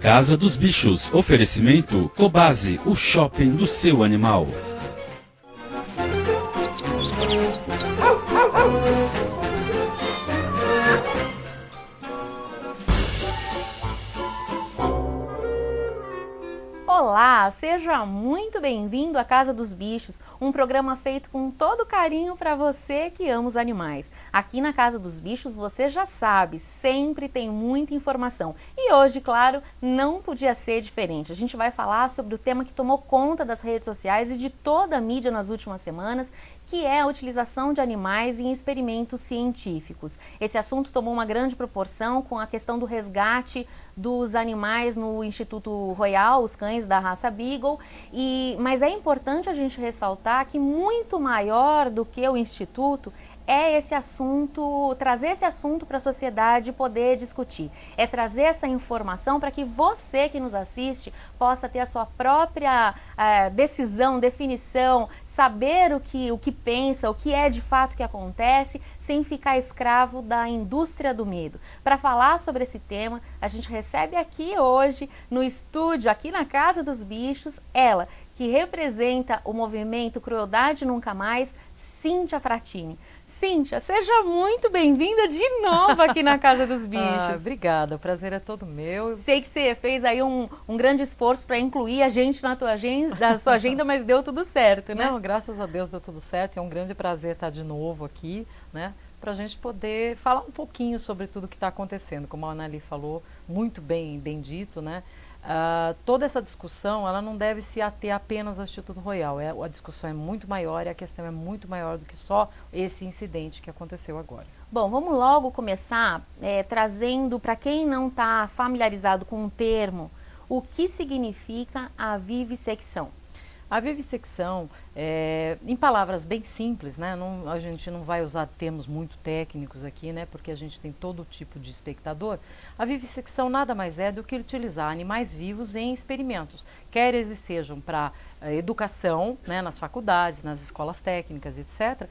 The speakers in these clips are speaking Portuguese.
Casa dos Bichos, oferecimento Cobase, o shopping do seu animal. Olá, seja muito bem-vindo à Casa dos Bichos, um programa feito com todo carinho para você que ama os animais. Aqui na Casa dos Bichos, você já sabe, sempre tem muita informação. E hoje, claro, não podia ser diferente. A gente vai falar sobre o tema que tomou conta das redes sociais e de toda a mídia nas últimas semanas, que é a utilização de animais em experimentos científicos. Esse assunto tomou uma grande proporção com a questão do resgate dos animais no Instituto Royal, os cães da raça Beagle, mas é importante a gente ressaltar que muito maior do que o Instituto é esse assunto, trazer esse assunto para a sociedade poder discutir. É trazer essa informação para que você que nos assiste possa ter a sua própria decisão, definição, saber o que pensa, o que é de fato que acontece, sem ficar escravo da indústria do medo. Para falar sobre esse tema, a gente recebe aqui hoje, no estúdio, aqui na Casa dos Bichos, ela, que representa o movimento Crueldade Nunca Mais, Cíntia Frattini. Cíntia, seja muito bem-vinda de novo aqui na Casa dos Bichos. Obrigada, o prazer é todo meu. Sei que você fez aí um grande esforço para incluir a gente na sua agenda, mas deu tudo certo, né? Não, graças a Deus deu tudo certo, é um grande prazer estar de novo aqui, né? Para a gente poder falar um pouquinho sobre tudo que está acontecendo, como a Anali falou, muito bem dito, né? Toda essa discussão, ela não deve se ater apenas ao Instituto Royal, a discussão é muito maior e a questão é muito maior do que só esse incidente que aconteceu agora. Bom, vamos logo começar trazendo, para quem não está familiarizado com o termo, o que significa a vivissecção. A vivissecção, em palavras bem simples, né? A gente não vai usar termos muito técnicos aqui, né? Porque a gente tem todo tipo de espectador. A vivissecção nada mais é do que utilizar animais vivos em experimentos, quer eles sejam para educação, né, nas faculdades, nas escolas técnicas, etc.,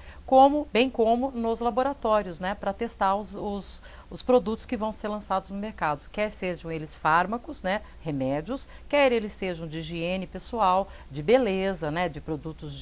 bem como nos laboratórios, né, para testar os produtos que vão ser lançados no mercado, quer sejam eles fármacos, né, remédios, quer eles sejam de higiene pessoal, de beleza, né, de produtos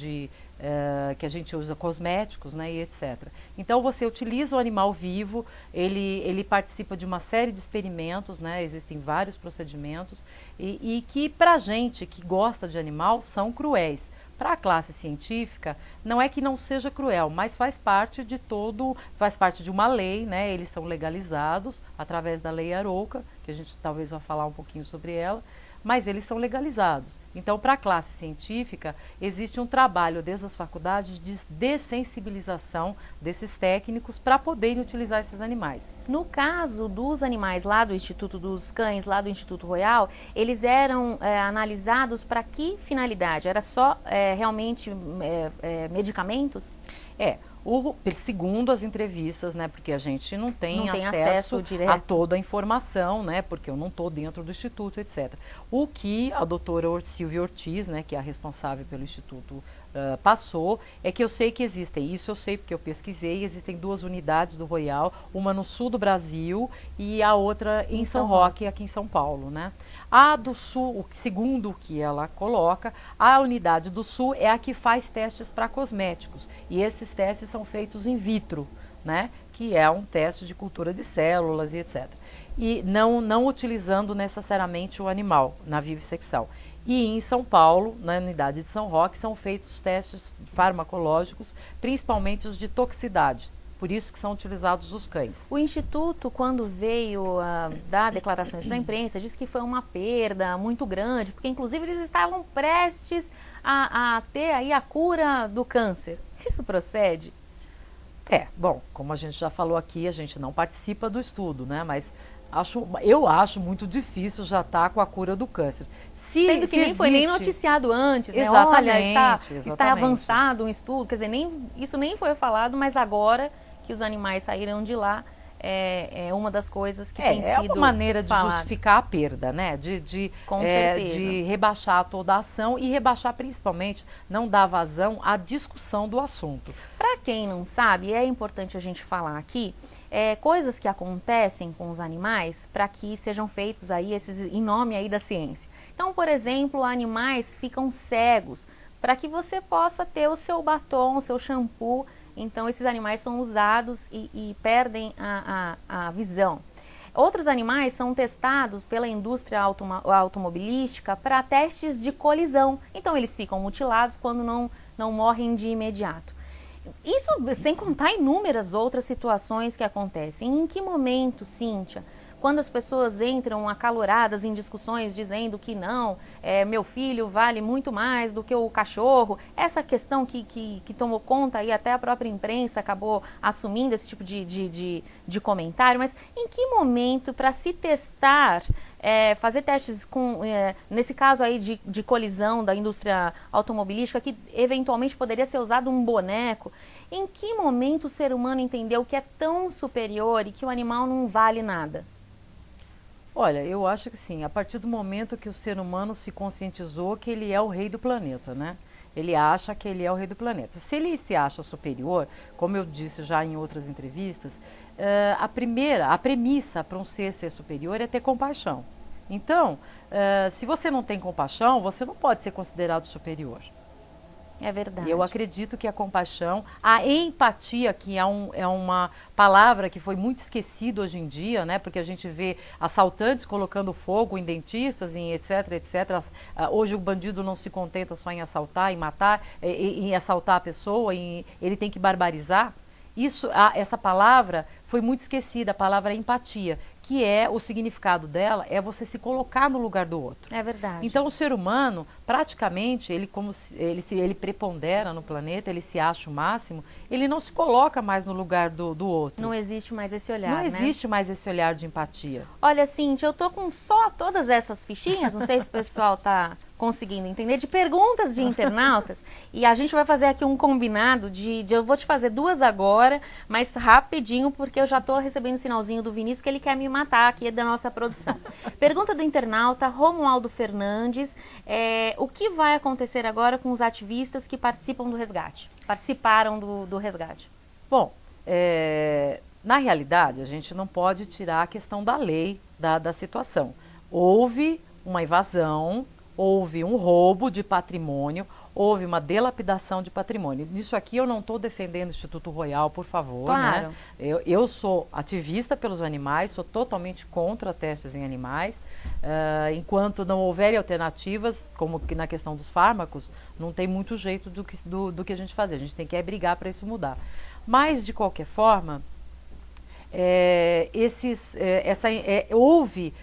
que a gente usa, cosméticos, né, e etc. Então você utiliza o animal vivo, ele participa de uma série de experimentos, né, existem vários procedimentos e que para a gente que gosta de animal são cruéis. Para a classe científica, não é que não seja cruel, mas faz parte de uma lei, né? Eles são legalizados através da lei Arouca, que a gente talvez vá falar um pouquinho sobre ela, mas eles são legalizados. Então, para a classe científica, existe um trabalho desde as faculdades de dessensibilização desses técnicos para poderem utilizar esses animais. No caso dos animais lá do Instituto dos Cães, lá do Instituto Royal, eles eram analisados para que finalidade? Era só realmente medicamentos? Segundo as entrevistas, né, porque a gente não tem acesso a toda a informação, né, porque eu não estou dentro do Instituto, etc. O que a doutora Silvia Ortiz, né, que é a responsável pelo Instituto, passou, é que eu sei que existem, isso eu sei porque eu pesquisei, existem 2 unidades do Royal, uma no sul do Brasil e a outra em São Roque, aqui em São Paulo, né. A do sul, segundo o que ela coloca, a unidade do sul é a que faz testes para cosméticos e esses testes são feitos in vitro, né, que é um teste de cultura de células e etc. E não utilizando necessariamente o animal na vivissecção. E em São Paulo, na unidade de São Roque, são feitos testes farmacológicos, principalmente os de toxicidade. Por isso que são utilizados os cães. O Instituto, quando veio dar declarações para a imprensa, disse que foi uma perda muito grande, porque inclusive eles estavam prestes a ter aí a cura do câncer. Isso procede? Bom, como a gente já falou aqui, a gente não participa do estudo, né? Mas eu acho muito difícil já estar com a cura do câncer. Sendo que nem foi nem noticiado antes, né? Olha, está avançado um estudo, quer dizer, isso nem foi falado, mas agora que os animais saíram de lá, é uma das coisas que tem sido uma maneira de justificar a perda, né? Com certeza. De rebaixar toda a ação e rebaixar principalmente, não dar vazão à discussão do assunto. Para quem não sabe, é importante a gente falar aqui, coisas que acontecem com os animais para que sejam feitos aí esses em nome aí da ciência. Então, por exemplo, animais ficam cegos para que você possa ter o seu batom, o seu shampoo. Então, esses animais são usados e perdem a visão. Outros animais são testados pela indústria automobilística para testes de colisão. Então, eles ficam mutilados quando não morrem de imediato. Isso sem contar inúmeras outras situações que acontecem. Em que momento, Cíntia, quando as pessoas entram acaloradas em discussões dizendo que não, meu filho vale muito mais do que o cachorro, essa questão que tomou conta e até a própria imprensa acabou assumindo esse tipo de comentário, mas em que momento para se testar, fazer testes nesse caso aí de colisão da indústria automobilística, que eventualmente poderia ser usado um boneco, em que momento o ser humano entendeu que é tão superior e que o animal não vale nada? Olha, eu acho que sim, a partir do momento que o ser humano se conscientizou que ele é o rei do planeta, né? Ele acha que ele é o rei do planeta. Se ele se acha superior, como eu disse já em outras entrevistas, a premissa para um ser superior é ter compaixão. Então, se você não tem compaixão, você não pode ser considerado superior. É verdade. Eu acredito que a compaixão, a empatia, que é uma palavra que foi muito esquecida hoje em dia, né? Porque a gente vê assaltantes colocando fogo em dentistas, em etc, etc. Hoje o bandido não se contenta só em assaltar, em matar, em assaltar a pessoa, ele tem que barbarizar. Essa palavra foi muito esquecida, a palavra empatia, que o significado dela é você se colocar no lugar do outro. É verdade. Então o ser humano, praticamente, ele prepondera no planeta, ele se acha o máximo, ele não se coloca mais no lugar do outro. Não existe mais esse olhar, Não existe mais esse olhar de empatia. Olha, Cíntia, eu tô com só todas essas fichinhas, não sei se o pessoal tá conseguindo entender, de perguntas de internautas, e a gente vai fazer aqui um combinado eu vou te fazer 2 agora, mas rapidinho, porque eu já tô recebendo o sinalzinho do Vinícius que ele quer me matar aqui da nossa produção. Pergunta do internauta Romualdo Fernandes, o que vai acontecer agora com os ativistas que participam do resgate? Participaram do resgate? Bom, na realidade, a gente não pode tirar a questão da lei da situação. Houve uma invasão, houve um roubo de patrimônio, houve uma delapidação de patrimônio. Nisso aqui eu não estou defendendo o Instituto Royal, por favor. Claro. Né? Eu sou ativista pelos animais, sou totalmente contra testes em animais. Enquanto não houverem alternativas, como que na questão dos fármacos, não tem muito jeito do que a gente fazer. A gente tem que brigar para isso mudar. Mas, de qualquer forma, houve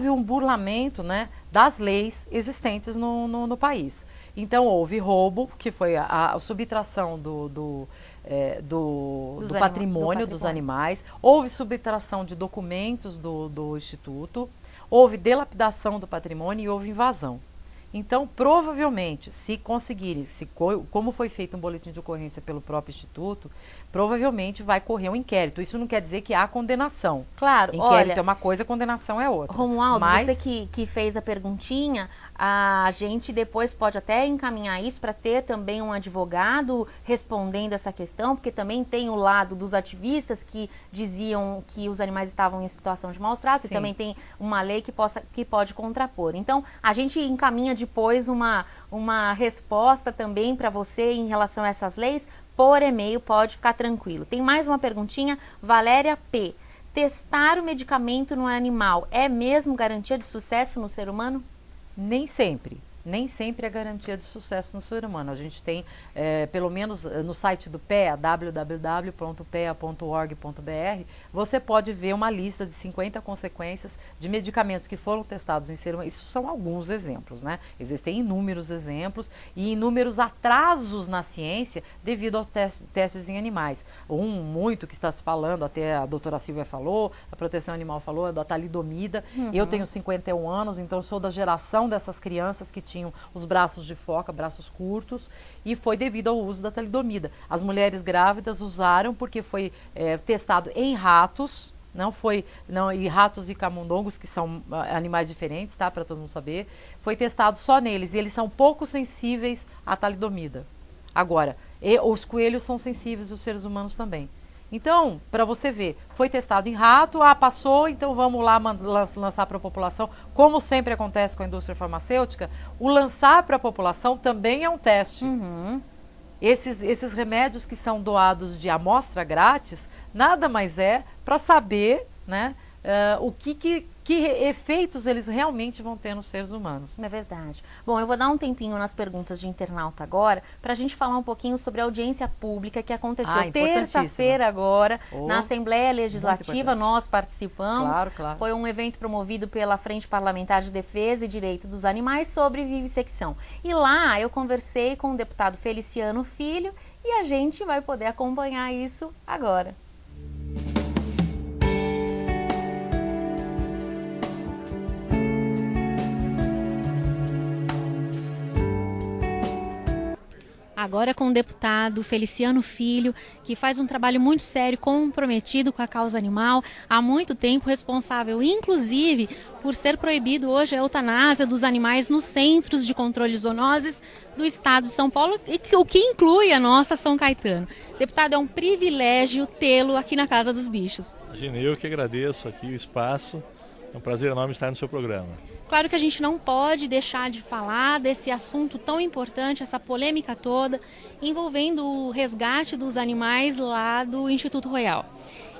um burlamento, né, das leis existentes no país. Então houve roubo, que foi a subtração do patrimônio dos animais, houve subtração de documentos do Instituto, houve delapidação do patrimônio e houve invasão. Então, provavelmente, se conseguirem, como foi feito um boletim de ocorrência pelo próprio Instituto, provavelmente vai correr um inquérito. Isso não quer dizer que há condenação. Claro, inquérito é uma coisa, condenação é outra. Romualdo, você que fez a perguntinha, a gente depois pode até encaminhar isso para ter também um advogado respondendo essa questão, porque também tem o lado dos ativistas que diziam que os animais estavam em situação de maus tratos. Sim. E também tem uma lei que pode contrapor. Então, a gente encaminha depois uma resposta também para você em relação a essas leis, por e-mail, pode ficar tranquilo. Tem mais uma perguntinha, Valéria P. Testar o medicamento no animal é mesmo garantia de sucesso no ser humano? Nem sempre. Nem sempre é garantia de sucesso no ser humano. A gente tem, pelo menos no site do PEA, www.pea.org.br, você pode ver uma lista de 50 consequências de medicamentos que foram testados em ser humano. Isso são alguns exemplos, né? Existem inúmeros exemplos e inúmeros atrasos na ciência devido aos testes em animais. Muito que está se falando, até a doutora Silvia falou, a proteção animal falou, é da talidomida. Uhum. Eu tenho 51 anos, então sou da geração dessas crianças que tinham os braços de foca, braços curtos, e foi devido ao uso da talidomida. As mulheres grávidas usaram porque foi testado em ratos, e ratos e camundongos, que são animais diferentes, tá, para todo mundo saber, foi testado só neles, e eles são pouco sensíveis à talidomida. Agora, os coelhos são sensíveis, os seres humanos também. Então, para você ver, foi testado em rato, passou, então vamos lá lançar para a população. Como sempre acontece com a indústria farmacêutica, o lançar para a população também é um teste. Uhum. Esses remédios que são doados de amostra grátis, nada mais é para saber, né, o que efeitos eles realmente vão ter nos seres humanos. É verdade. Bom, eu vou dar um tempinho nas perguntas de internauta agora, para a gente falar um pouquinho sobre a audiência pública que aconteceu terça-feira agora, na Assembleia Legislativa. Nós participamos. Claro. Foi um evento promovido pela Frente Parlamentar de Defesa e Direito dos Animais sobre vivissecção. E lá eu conversei com o deputado Feliciano Filho e a gente vai poder acompanhar isso agora. Agora com o deputado Feliciano Filho, que faz um trabalho muito sério, comprometido com a causa animal, há muito tempo responsável, inclusive, por ser proibido hoje a eutanásia dos animais nos centros de controle de zoonoses do estado de São Paulo, o que inclui a nossa São Caetano. Deputado, é um privilégio tê-lo aqui na Casa dos Bichos. Imagina, eu que agradeço aqui o espaço, é um prazer enorme estar no seu programa. Claro que a gente não pode deixar de falar desse assunto tão importante, essa polêmica toda, envolvendo o resgate dos animais lá do Instituto Royal.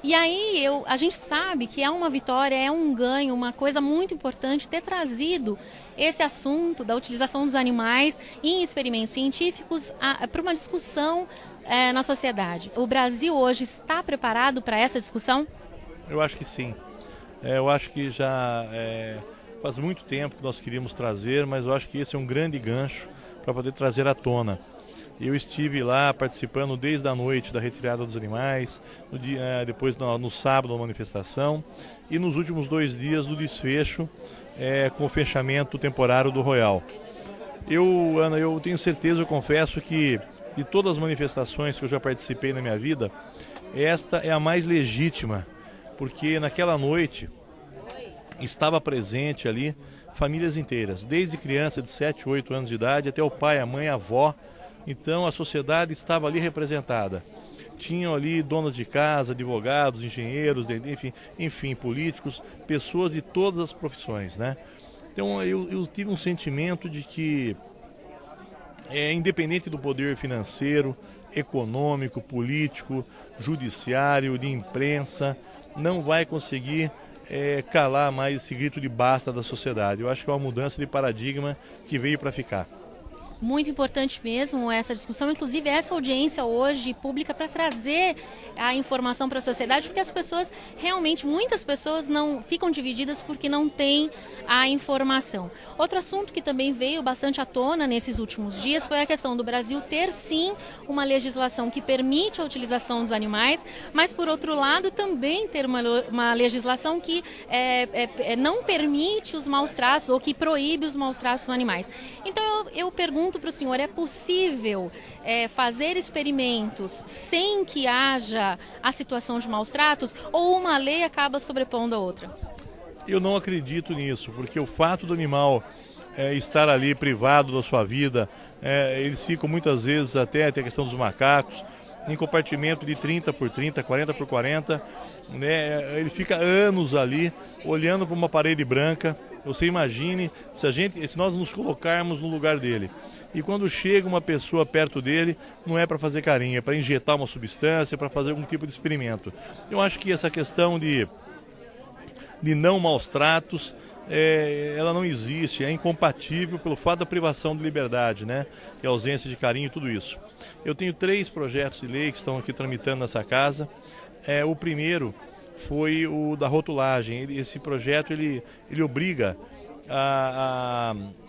E aí a gente sabe que é uma vitória, é um ganho, uma coisa muito importante ter trazido esse assunto da utilização dos animais em experimentos científicos para uma discussão na sociedade. O Brasil hoje está preparado para essa discussão? Eu acho que sim. Eu acho que já faz muito tempo que nós queríamos trazer, mas eu acho que esse é um grande gancho para poder trazer à tona. Eu estive lá participando desde a noite da retirada dos animais, depois no sábado da manifestação e nos últimos 2 dias do desfecho com o fechamento temporário do Royal. Ana, eu tenho certeza, eu confesso que de todas as manifestações que eu já participei na minha vida, esta é a mais legítima, porque naquela noite estava presente ali famílias inteiras, desde criança de 7, 8 anos de idade até o pai, a mãe, a avó. Então a sociedade estava ali representada. Tinham ali donas de casa, advogados, engenheiros, enfim, políticos, pessoas de todas as profissões, né? Então eu tive um sentimento de que, independente do poder financeiro, econômico, político, judiciário, de imprensa, não vai conseguir calar mais esse grito de basta da sociedade. Eu acho que é uma mudança de paradigma que veio para ficar. Muito importante mesmo essa discussão, inclusive essa audiência hoje pública para trazer a informação para a sociedade, porque as pessoas realmente, muitas pessoas não ficam divididas porque não têm a informação. Outro assunto que também veio bastante à tona nesses últimos dias foi a questão do Brasil ter sim uma legislação que permite a utilização dos animais, mas por outro lado também ter uma legislação que não permite os maus tratos ou que proíbe os maus tratos dos animais. Então eu pergunto para o senhor, é possível fazer experimentos sem que haja a situação de maus tratos ou uma lei acaba sobrepondo a outra? Eu não acredito nisso, porque o fato do animal estar ali privado da sua vida, eles ficam muitas vezes até a questão dos macacos, em compartimento de 30 por 30, 40 por 40, né? Ele fica anos ali olhando para uma parede branca. Você imagine se nós nos colocarmos no lugar dele. E quando chega uma pessoa perto dele, não é para fazer carinho, é para injetar uma substância, para fazer algum tipo de experimento. Eu acho que essa questão de não maus tratos, ela não existe, é incompatível pelo fato da privação de liberdade, né? E a ausência de carinho e tudo isso. Eu tenho 3 projetos de lei que estão aqui tramitando nessa casa. O primeiro foi o da rotulagem. Esse projeto ele obriga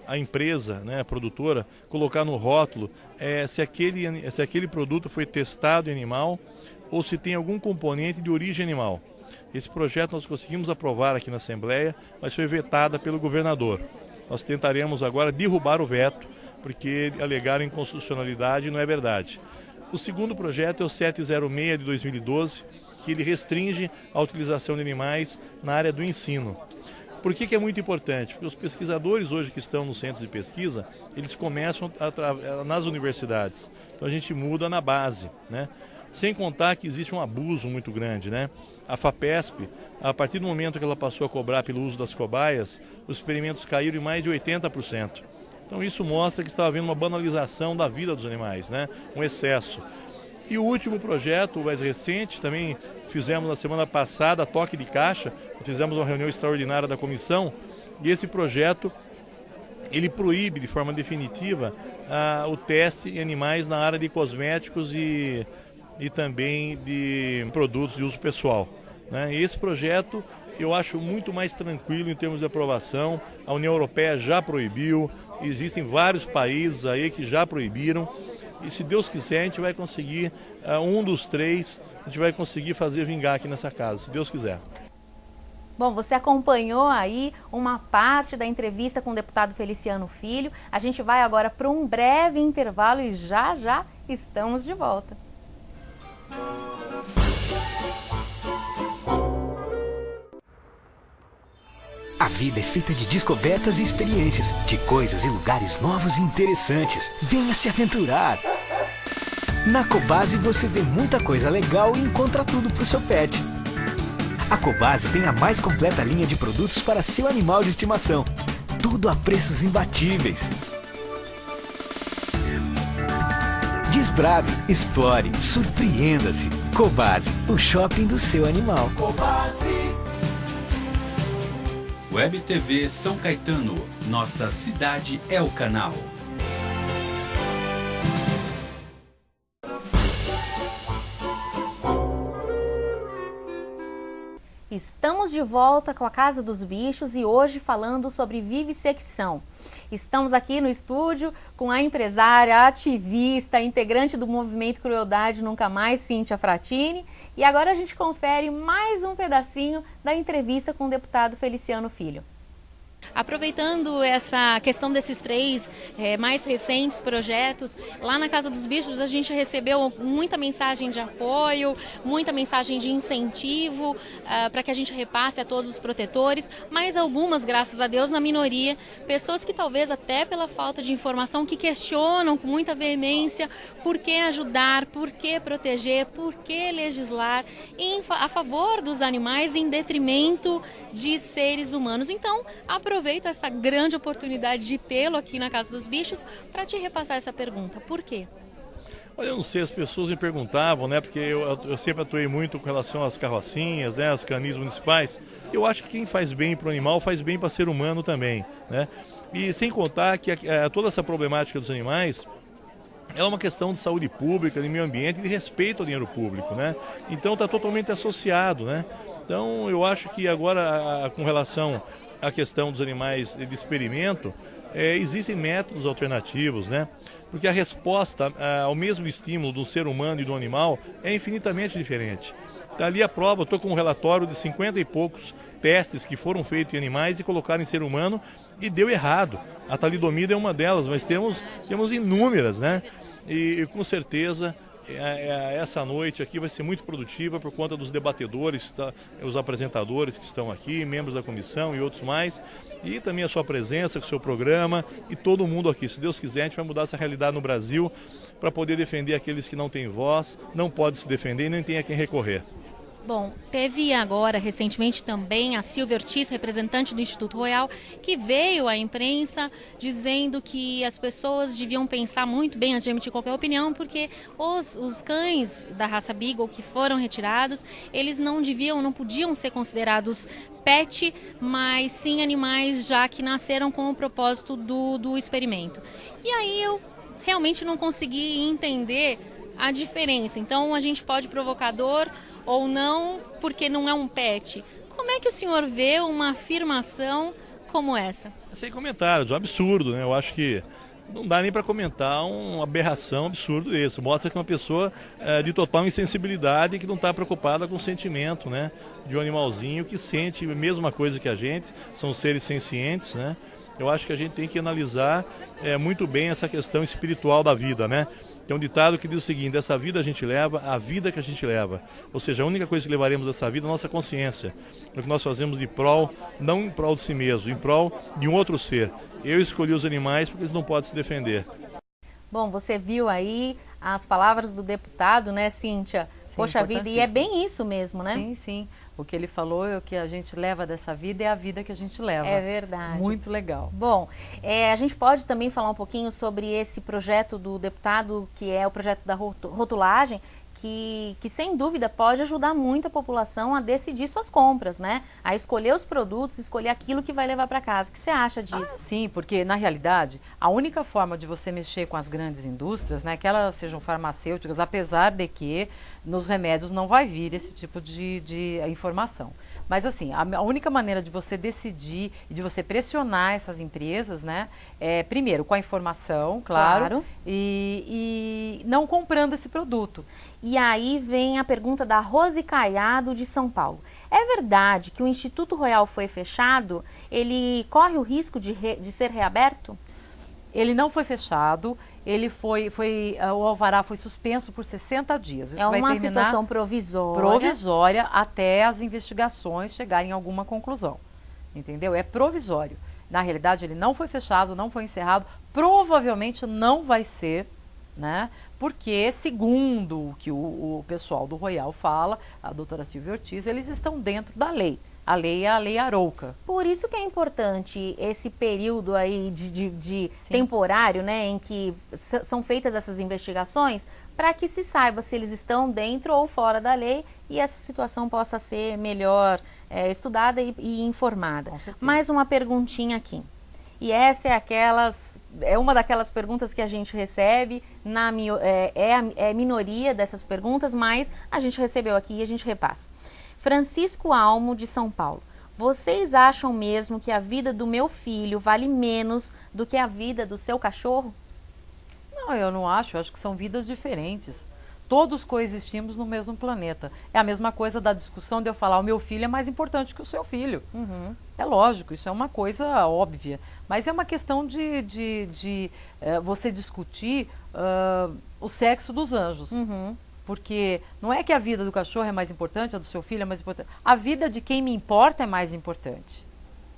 a empresa, né, a produtora, colocar no rótulo se aquele produto foi testado em animal ou se tem algum componente de origem animal. Esse projeto nós conseguimos aprovar aqui na Assembleia, mas foi vetada pelo governador. Nós tentaremos agora derrubar o veto, porque alegaram inconstitucionalidade e não é verdade. O segundo projeto é o 706 de 2012, que ele restringe a utilização de animais na área do ensino. Por que é muito importante? Porque os pesquisadores hoje que estão nos centros de pesquisa, eles começam nas universidades. Então a gente muda na base, né? Sem contar que existe um abuso muito grande, né? A FAPESP, a partir do momento que ela passou a cobrar pelo uso das cobaias, os experimentos caíram em mais de 80%. Então isso mostra que está havendo uma banalização da vida dos animais, né? Um excesso. E o último projeto, o mais recente, também fizemos na semana passada, a toque de caixa, fizemos uma reunião extraordinária da comissão, e esse projeto, ele proíbe de forma definitiva o teste em animais na área de cosméticos e também de produtos de uso pessoal, né? E esse projeto eu acho muito mais tranquilo em termos de aprovação. A União Europeia já proibiu, existem vários países aí que já proibiram, e se Deus quiser a gente vai conseguir, um dos 3, a gente vai conseguir fazer vingar aqui nessa casa, se Deus quiser. Bom, você acompanhou aí uma parte da entrevista com o deputado Feliciano Filho. A gente vai agora para um breve intervalo e já estamos de volta. A vida é feita de descobertas e experiências, de coisas e lugares novos e interessantes. Venha se aventurar! Na Cobasi você vê muita coisa legal e encontra tudo para o seu pet. A Cobasi tem a mais completa linha de produtos para seu animal de estimação. Tudo a preços imbatíveis. Desbrave, explore, surpreenda-se. Cobasi, o shopping do seu animal. Cobasi. Web TV São Caetano, nossa cidade é o canal. Estamos de volta com a Casa dos Bichos e hoje falando sobre vivissecção. Estamos aqui no estúdio com a empresária, ativista, integrante do movimento Crueldade Nunca Mais, Cíntia Frattini. E agora a gente confere mais um pedacinho da entrevista com o deputado Feliciano Filho. Aproveitando essa questão desses 3 mais recentes projetos, lá na Casa dos Bichos a gente recebeu muita mensagem de apoio, muita mensagem de incentivo para que a gente repasse a todos os protetores, mas algumas, graças a Deus, na minoria, pessoas que talvez até pela falta de informação que questionam com muita veemência por que ajudar, por que proteger, por que legislar a favor dos animais em detrimento de seres humanos. Então, aproveito essa grande oportunidade de tê-lo aqui na Casa dos Bichos para te repassar essa pergunta. Por quê? Olha, eu não sei, as pessoas me perguntavam, né? Porque eu sempre atuei muito com relação às carrocinhas, né? Às canis municipais. Eu acho que quem faz bem para o animal faz bem para o ser humano também, né? E sem contar que toda essa problemática dos animais é uma questão de saúde pública, de meio ambiente e de respeito ao dinheiro público, né? Então está totalmente associado, né? Então eu acho que agora, com relação à questão dos animais de experimento, existem métodos alternativos, né? Porque a resposta ao mesmo estímulo do ser humano e do animal é infinitamente diferente. Está ali a prova, eu estou com um relatório de 50 e poucos testes que foram feitos em animais e colocaram em ser humano e deu errado. A talidomida é uma delas, mas temos inúmeras, né? E com certeza essa noite aqui vai ser muito produtiva por conta dos debatedores, os apresentadores que estão aqui, membros da comissão e outros mais, e também a sua presença com o seu programa e todo mundo aqui. Se Deus quiser, a gente vai mudar essa realidade no Brasil para poder defender aqueles que não têm voz, não podem se defender e nem tem a quem recorrer. Bom, teve agora, recentemente também, a Silvia Ortiz, representante do Instituto Royal, que veio à imprensa dizendo que as pessoas deviam pensar muito bem antes de emitir qualquer opinião, porque os cães da raça Beagle que foram retirados, eles não podiam ser considerados pet, mas sim animais já que nasceram com o propósito do experimento. E aí eu realmente não consegui entender a diferença. Então a gente pode provocar dor ou não, porque não é um pet. Como é que o senhor vê uma afirmação como essa? Sem comentários, um absurdo, né? Eu acho que não dá nem para comentar uma aberração absurda desse. Mostra que é uma pessoa de total insensibilidade, que não está preocupada com o sentimento, né? De um animalzinho que sente a mesma coisa que a gente, são seres sencientes, né? Eu acho que a gente tem que analisar muito bem essa questão espiritual da vida, né? Tem um ditado que diz o seguinte: dessa vida a gente leva a vida que a gente leva. Ou seja, a única coisa que levaremos dessa vida é a nossa consciência. O que nós fazemos de prol, não em prol de si mesmo, em prol de um outro ser. Eu escolhi os animais porque eles não podem se defender. Bom, você viu aí as palavras do deputado, né, Cíntia? Sim, Poxa vida, e é bem isso mesmo, né? Sim, sim. O que ele falou é o que a gente leva dessa vida é a vida que a gente leva. É verdade. Muito legal. Bom, a gente pode também falar um pouquinho sobre esse projeto do deputado, que é o projeto da rotulagem, que sem dúvida pode ajudar muito a população a decidir suas compras, né? A escolher os produtos, escolher aquilo que vai levar para casa. O que você acha disso? Sim, porque na realidade a única forma de você mexer com as grandes indústrias, né, que elas sejam farmacêuticas, apesar de que nos remédios não vai vir esse tipo de informação. Mas assim, a única maneira de você decidir e de você pressionar essas empresas, né, é primeiro com a informação, claro. E não comprando esse produto. E aí vem a pergunta da Rose Caiado, de São Paulo. É verdade que o Instituto Royal foi fechado? Ele corre o risco de ser reaberto? Ele não foi fechado, ele o alvará foi suspenso por 60 dias. Isso é uma vai terminar situação provisória. Provisória até as investigações chegarem a alguma conclusão. Entendeu? É provisório. Na realidade, ele não foi fechado, não foi encerrado, provavelmente não vai ser, né? Porque, segundo o que o pessoal do Royal fala, a doutora Silvia Ortiz, eles estão dentro da lei. A lei é a Lei Arouca. Por isso que é importante esse período aí de temporário, né, em que são feitas essas investigações, para que se saiba se eles estão dentro ou fora da lei e essa situação possa ser melhor estudada e informada. Mais uma perguntinha aqui. E essa é uma daquelas perguntas que a gente recebe, é minoria dessas perguntas, mas a gente recebeu aqui e a gente repassa. Francisco Almo, de São Paulo. Vocês acham mesmo que a vida do meu filho vale menos do que a vida do seu cachorro? Não, eu não acho. Eu acho que são vidas diferentes. Todos coexistimos no mesmo planeta. É a mesma coisa da discussão de eu falar o meu filho é mais importante que o seu filho. Uhum. É lógico, isso é uma coisa óbvia. Mas é uma questão de você discutir o sexo dos anjos. Uhum. Porque não é que a vida do cachorro é mais importante, a do seu filho é mais importante. A vida de quem me importa é mais importante.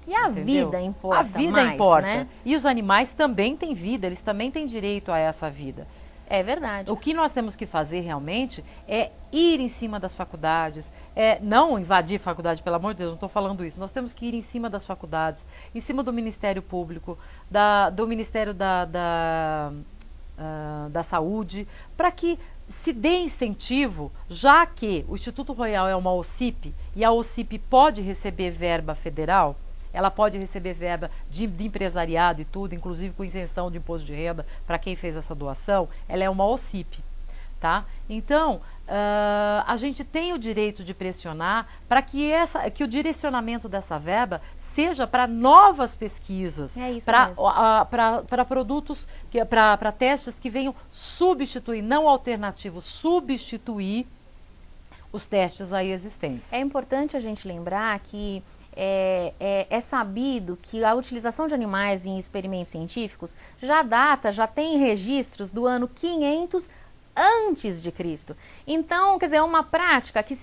E a Entendeu? vida importa. A vida mais, importa. Né? E os animais também têm vida, eles também têm direito a essa vida. É verdade. O que nós temos que fazer realmente é ir em cima das faculdades, não invadir faculdade, pelo amor de Deus, não estou falando isso. Nós temos que ir em cima das faculdades, em cima do Ministério Público, do Ministério da Saúde, para que se dê incentivo, já que o Instituto Royal é uma OCIP e a OCIP pode receber verba federal, ela pode receber verba de empresariado e tudo, inclusive com isenção de imposto de renda para quem fez essa doação, ela é uma OCIP, tá? Então, a gente tem o direito de pressionar para que o direcionamento dessa verba seja para novas pesquisas, para produtos, para testes que venham substituir, não alternativos, substituir os testes aí existentes. É importante a gente lembrar que é sabido que a utilização de animais em experimentos científicos já tem registros do ano 500 antes de Cristo. Então, quer dizer, é uma prática que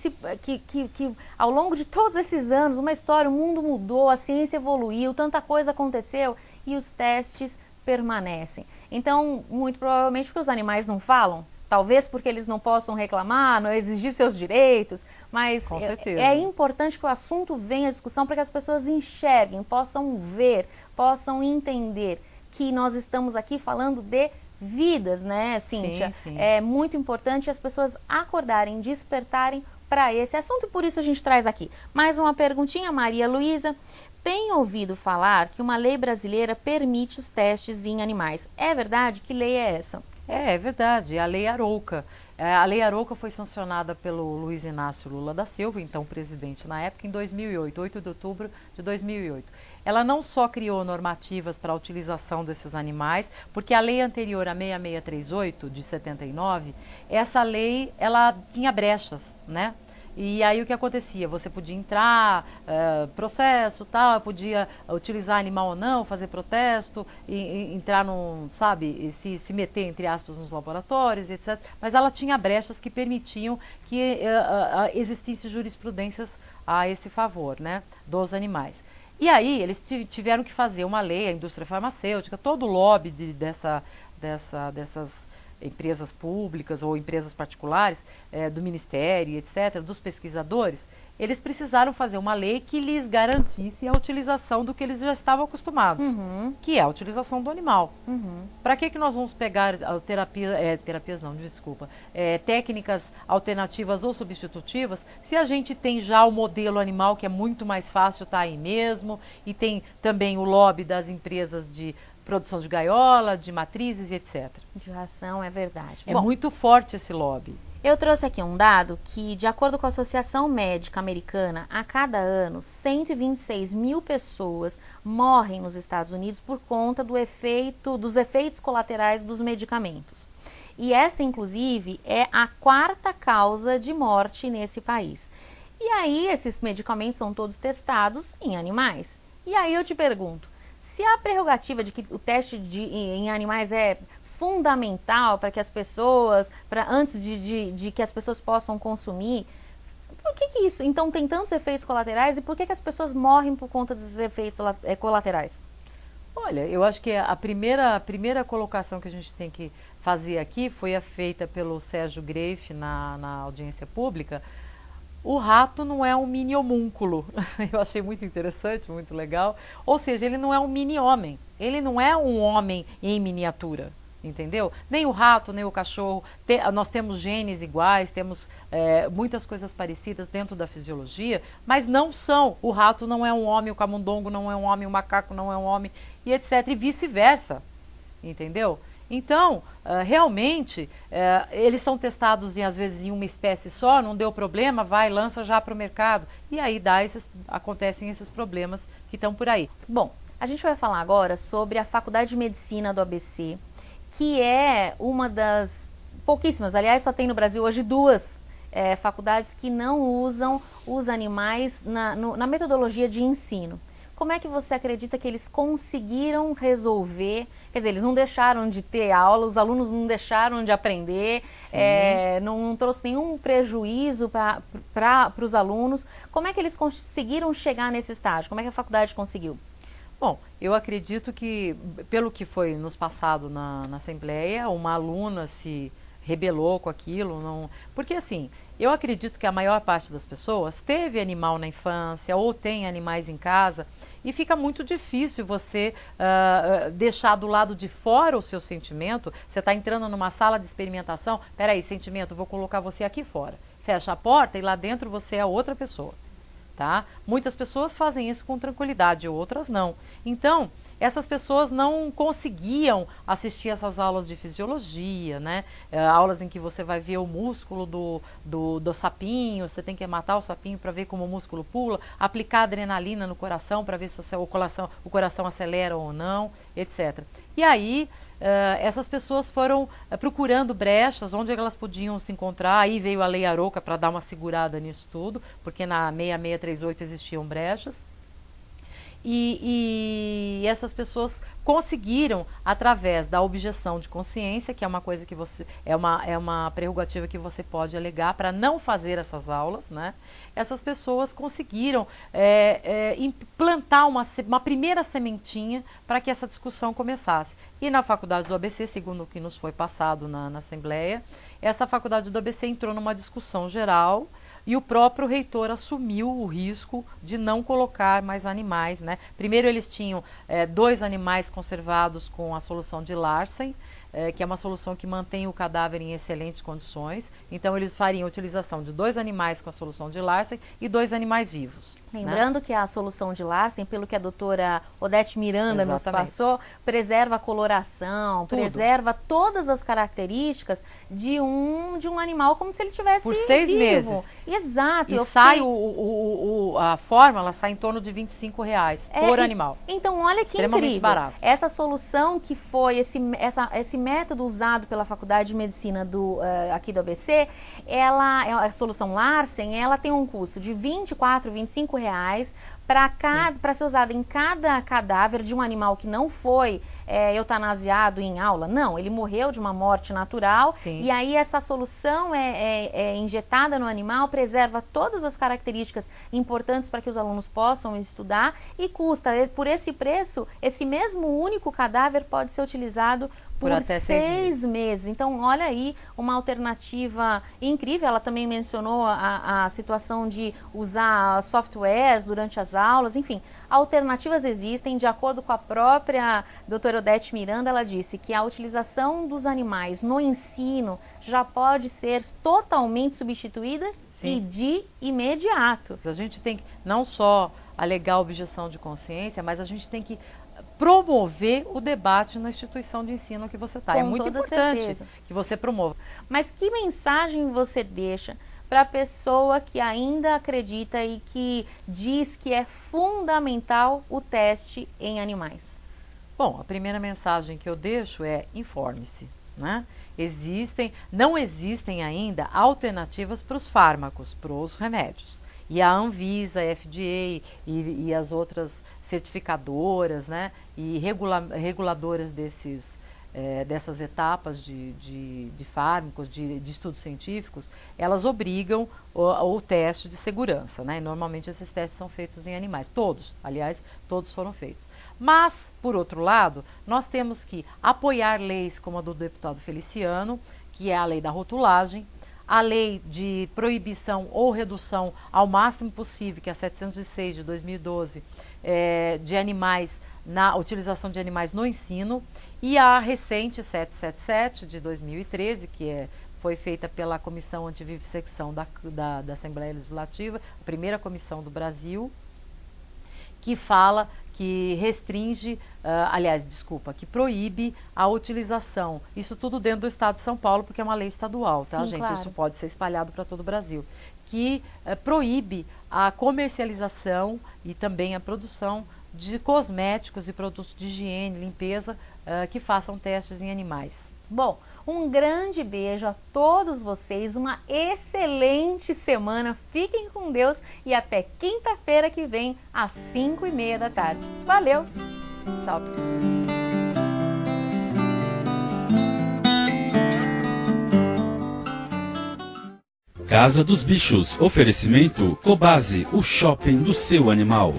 ao longo de todos esses anos, uma história, o mundo mudou, a ciência evoluiu, tanta coisa aconteceu e os testes permanecem. Então, muito provavelmente porque os animais não falam, talvez porque eles não possam reclamar, não exigir seus direitos, mas com certeza. É importante que o assunto venha à discussão para que as pessoas enxerguem, possam ver, possam entender que nós estamos aqui falando de vidas, né, Cíntia? Sim, sim. É muito importante as pessoas acordarem, despertarem para esse assunto e por isso a gente traz aqui. Mais uma perguntinha, Maria Luísa. Tem ouvido falar que uma lei brasileira permite os testes em animais. É verdade? Que lei é essa? É verdade, é a Lei Arouca. A Lei Arouca foi sancionada pelo Luiz Inácio Lula da Silva, então presidente na época, em 2008, 8 de outubro de 2008. Ela não só criou normativas para a utilização desses animais, porque a lei anterior, a 6638, de 79, essa lei, ela tinha brechas, né? E aí o que acontecia? Você podia entrar, processo, tal, podia utilizar animal ou não, fazer protesto, entrar num, sabe, se meter, entre aspas, nos laboratórios, etc. Mas ela tinha brechas que permitiam que existissem jurisprudências a esse favor, né, dos animais. E aí eles tiveram que fazer uma lei, a indústria farmacêutica, todo o lobby dessas empresas públicas ou empresas particulares, do Ministério, etc., dos pesquisadores, eles precisaram fazer uma lei que lhes garantisse a utilização do que eles já estavam acostumados, que é a utilização do animal. Para que nós vamos pegar técnicas alternativas ou substitutivas, se a gente tem já o modelo animal, que é muito mais fácil, está aí mesmo, e tem também o lobby das empresas de produção de gaiola, de matrizes e etc. De ração, é verdade. É muito forte esse lobby. Eu trouxe aqui um dado que, de acordo com a Associação Médica Americana, a cada ano, 126 mil pessoas morrem nos Estados Unidos por conta dos efeitos colaterais dos medicamentos. E essa, inclusive, é a 4ª causa de morte nesse país. E aí, esses medicamentos são todos testados em animais. E aí eu te pergunto, se a prerrogativa de que o teste em animais é fundamental para que as pessoas, antes de que as pessoas possam consumir, por que isso? Então tem tantos efeitos colaterais e por que as pessoas morrem por conta desses efeitos colaterais? Olha, eu acho que a primeira colocação que a gente tem que fazer aqui foi feita pelo Sérgio Greiff na audiência pública. O rato não é um mini homúnculo. Eu achei muito interessante, muito legal. Ou seja, ele não é um mini homem. Ele não é um homem em miniatura, entendeu? Nem o rato, nem o cachorro. Nós temos genes iguais, temos muitas coisas parecidas dentro da fisiologia, mas não são. O rato não é um homem, o camundongo não é um homem, o macaco não é um homem, e etc. E vice-versa, entendeu? Então, realmente, eles são testados às vezes em uma espécie só, não deu problema, lança já para o mercado. E aí acontecem esses problemas que estão por aí. Bom, a gente vai falar agora sobre a Faculdade de Medicina do ABC, que é uma das pouquíssimas, aliás, só tem no Brasil hoje 2 faculdades que não usam os animais na metodologia de ensino. Como é que você acredita que eles conseguiram resolver? Quer dizer, eles não deixaram de ter aula, os alunos não deixaram de aprender, não trouxe nenhum prejuízo para os alunos. Como é que eles conseguiram chegar nesse estágio? Como é que a faculdade conseguiu? Bom, eu acredito que, pelo que foi nos passado na Assembleia, uma aluna se rebelou com aquilo, porque assim, eu acredito que a maior parte das pessoas teve animal na infância ou tem animais em casa e fica muito difícil você deixar do lado de fora o seu sentimento. Você está entrando numa sala de experimentação, peraí, sentimento, vou colocar você aqui fora. Fecha a porta e lá dentro você é outra pessoa, tá? Muitas pessoas fazem isso com tranquilidade, outras não. Então, essas pessoas não conseguiam assistir essas aulas de fisiologia, né? Aulas em que você vai ver o músculo do sapinho, você tem que matar o sapinho para ver como o músculo pula, aplicar adrenalina no coração para ver se o coração acelera ou não, etc. E aí, essas pessoas foram procurando brechas onde elas podiam se encontrar. Aí veio a Lei Arouca para dar uma segurada nisso tudo, porque na 6638 existiam brechas. E essas pessoas conseguiram, através da objeção de consciência, que é uma coisa que é uma prerrogativa que você pode alegar para não fazer essas aulas, né? Essas pessoas conseguiram implantar uma primeira sementinha para que essa discussão começasse. E na faculdade do ABC, segundo o que nos foi passado na Assembleia, essa faculdade do ABC entrou numa discussão geral. E o próprio reitor assumiu o risco de não colocar mais animais, né? Primeiro eles tinham 2 animais conservados com a solução de Larsen, que é uma solução que mantém o cadáver em excelentes condições. Então eles fariam a utilização de 2 animais com a solução de Larsen e 2 animais vivos. Lembrando que a solução de Larsen, pelo que a doutora Odete Miranda nos passou, preserva a coloração, preserva todas as características de um animal como se ele tivesse por 6 vivo. Meses. Exato. E sai a fórmula sai em torno de R$25 por animal. Então olha que extremamente incrível. Barato. Essa solução que foi esse método usado pela Faculdade de Medicina aqui do ABC, a solução Larsen, ela tem um custo de R$24, R$25 para ser usado em cada cadáver de um animal que não foi eutanasiado em aula. Não, ele morreu de uma morte natural. Sim. E aí essa solução é injetada no animal, preserva todas as características importantes para que os alunos possam estudar e custa, por esse preço, esse mesmo único cadáver pode ser utilizado por até 6 meses. Então, olha aí uma alternativa incrível. Ela também mencionou a situação de usar softwares durante as aulas. Enfim, alternativas existem. De acordo com a própria doutora Odete Miranda, ela disse que a utilização dos animais no ensino já pode ser totalmente substituída. Sim. E de imediato. A gente tem que não só alegar a objeção de consciência, mas a gente tem que promover o debate na instituição de ensino que você está. É muito importante que você promova. Mas que mensagem você deixa para a pessoa que ainda acredita e que diz que é fundamental o teste em animais? Bom, a primeira mensagem que eu deixo é: informe-se, né? Não existem ainda alternativas para os fármacos, para os remédios. E a Anvisa, a FDA e as outras certificadoras, né, e reguladoras dessas etapas de fármacos, de estudos científicos, elas obrigam o teste de segurança, né? E normalmente esses testes são feitos em animais, aliás, todos foram feitos. Mas, por outro lado, nós temos que apoiar leis como a do deputado Feliciano, que é a lei da rotulagem, a lei de proibição ou redução ao máximo possível, que é a 706 de 2012, de animais, na utilização de animais no ensino, e a recente 777 de 2013, que foi feita pela Comissão Antivivissecção da Assembleia Legislativa, a primeira comissão do Brasil, que restringe, que proíbe a utilização. Isso tudo dentro do Estado de São Paulo, porque é uma lei estadual, tá, Sim, gente? claro. Isso pode ser espalhado para todo o Brasil. Que proíbe a comercialização e também a produção de cosméticos e produtos de higiene, limpeza, que façam testes em animais. Bom, um grande beijo a todos vocês, uma excelente semana, fiquem com Deus e até quinta-feira que vem, às 5h30 da tarde. Valeu! Tchau! Casa dos Bichos, oferecimento Cobase, o shopping do seu animal.